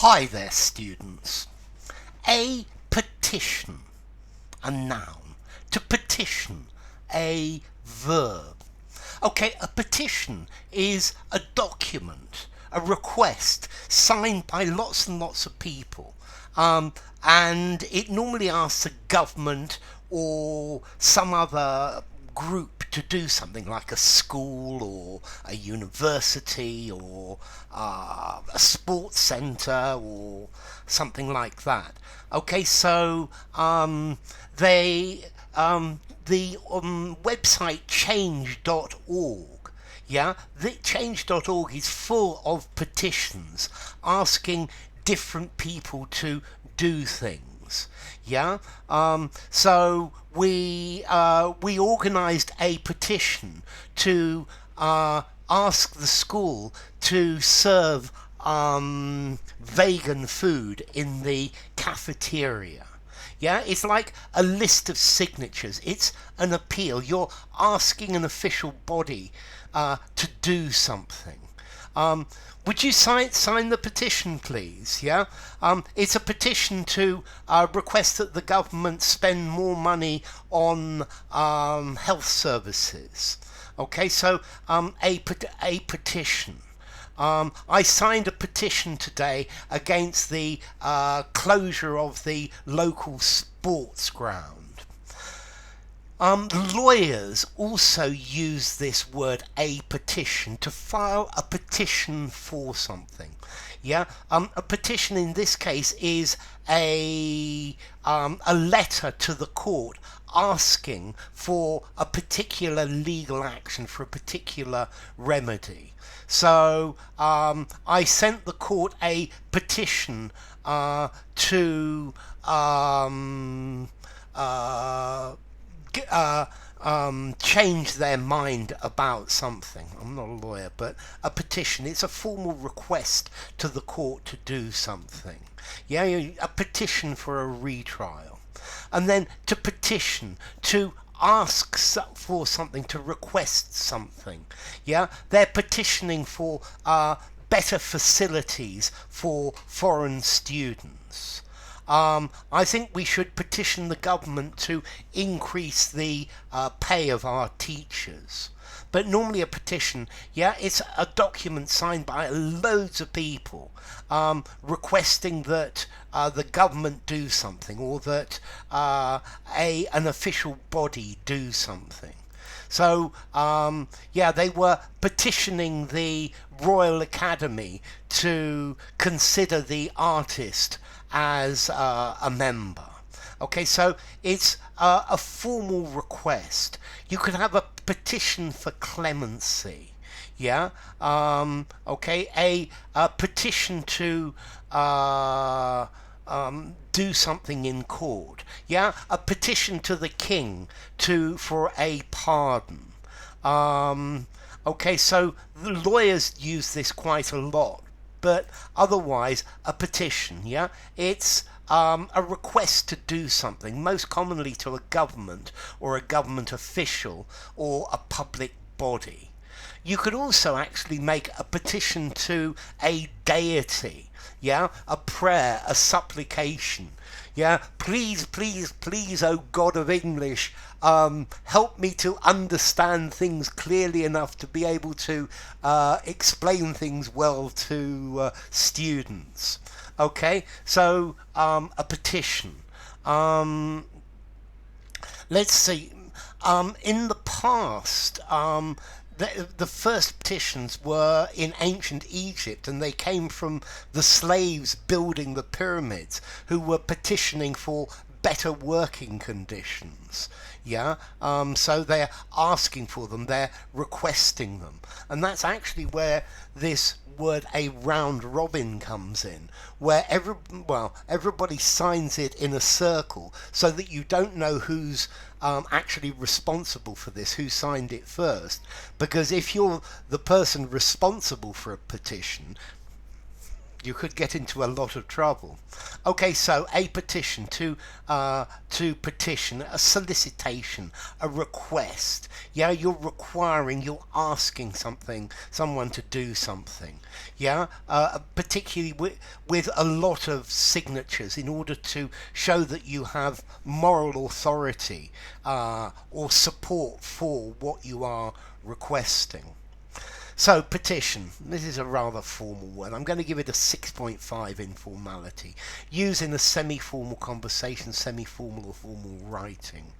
Hi there, students. A petition, a noun. To petition, a verb. Okay, a petition is a document, a request signed by lots and lots of people. And it normally asks the government or some other group to do something, like a school or a university or a sports centre or something like that. Okay, so the website change.org, the change.org is full of petitions asking different people to do things. So we organised a petition to ask the school to serve vegan food in the cafeteria. It's like a list of signatures. It's an appeal. You're asking an official body to do something. Would you sign the petition, please? It's a petition to request that the government spend more money on health services. Okay, so a petition. I signed a petition today against the closure of the local sports ground. Lawyers also use this word, a petition, to file a petition for something. A petition in this case is a letter to the court asking for a particular legal action, for a particular remedy. So I sent the court a petition to change their mind about something. I'm not a lawyer, but a petition, it's a formal request to the court to do something. A petition for a retrial. And then to petition, to ask for something, to request something. They're petitioning for better facilities for foreign students. I think we should petition the government to increase the pay of our teachers. But normally a petition, it's a document signed by loads of people requesting that the government do something, or that an official body do something. So, they were petitioning the Royal Academy to consider the artist as a member. Okay, so it's a formal request. You could have a petition for clemency. A petition to do something in court. A petition to the king for a pardon. So the lawyers use this quite a lot, but otherwise a petition, it's a request to do something, most commonly to a government or a government official or a public body. You could also actually make a petition to a deity, a prayer, a supplication. Please, please, please, oh God of English, help me to understand things clearly enough to be able to explain things well to students. Okay, so a petition. Let's see. In the past, the first petitions were in ancient Egypt, and they came from the slaves building the pyramids, who were petitioning for better working conditions. So they're asking for them, they're requesting them. And that's actually where this word a round robin comes in, where everybody signs it in a circle so that you don't know who's actually responsible for this, who signed it first. Because if you're the person responsible for a petition, you could get into a lot of trouble. Okay, so a petition to petition, a solicitation, a request. Yeah, you're requiring, you're asking someone to do something. Yeah, particularly with a lot of signatures in order to show that you have moral authority or support for what you are requesting. So, petition. This is a rather formal word. I'm going to give it a 6.5 in formality. Used in a semi-formal conversation, semi-formal or formal writing.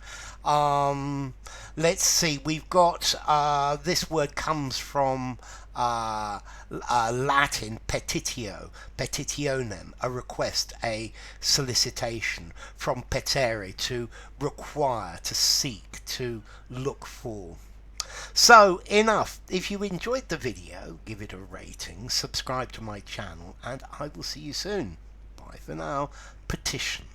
Let's see. We've got, this word comes from Latin petitio, petitionem, a request, a solicitation. From petere, to require, to seek, to look for. So, enough. If you enjoyed the video, give it a rating, subscribe to my channel, and I will see you soon. Bye for now. Petition.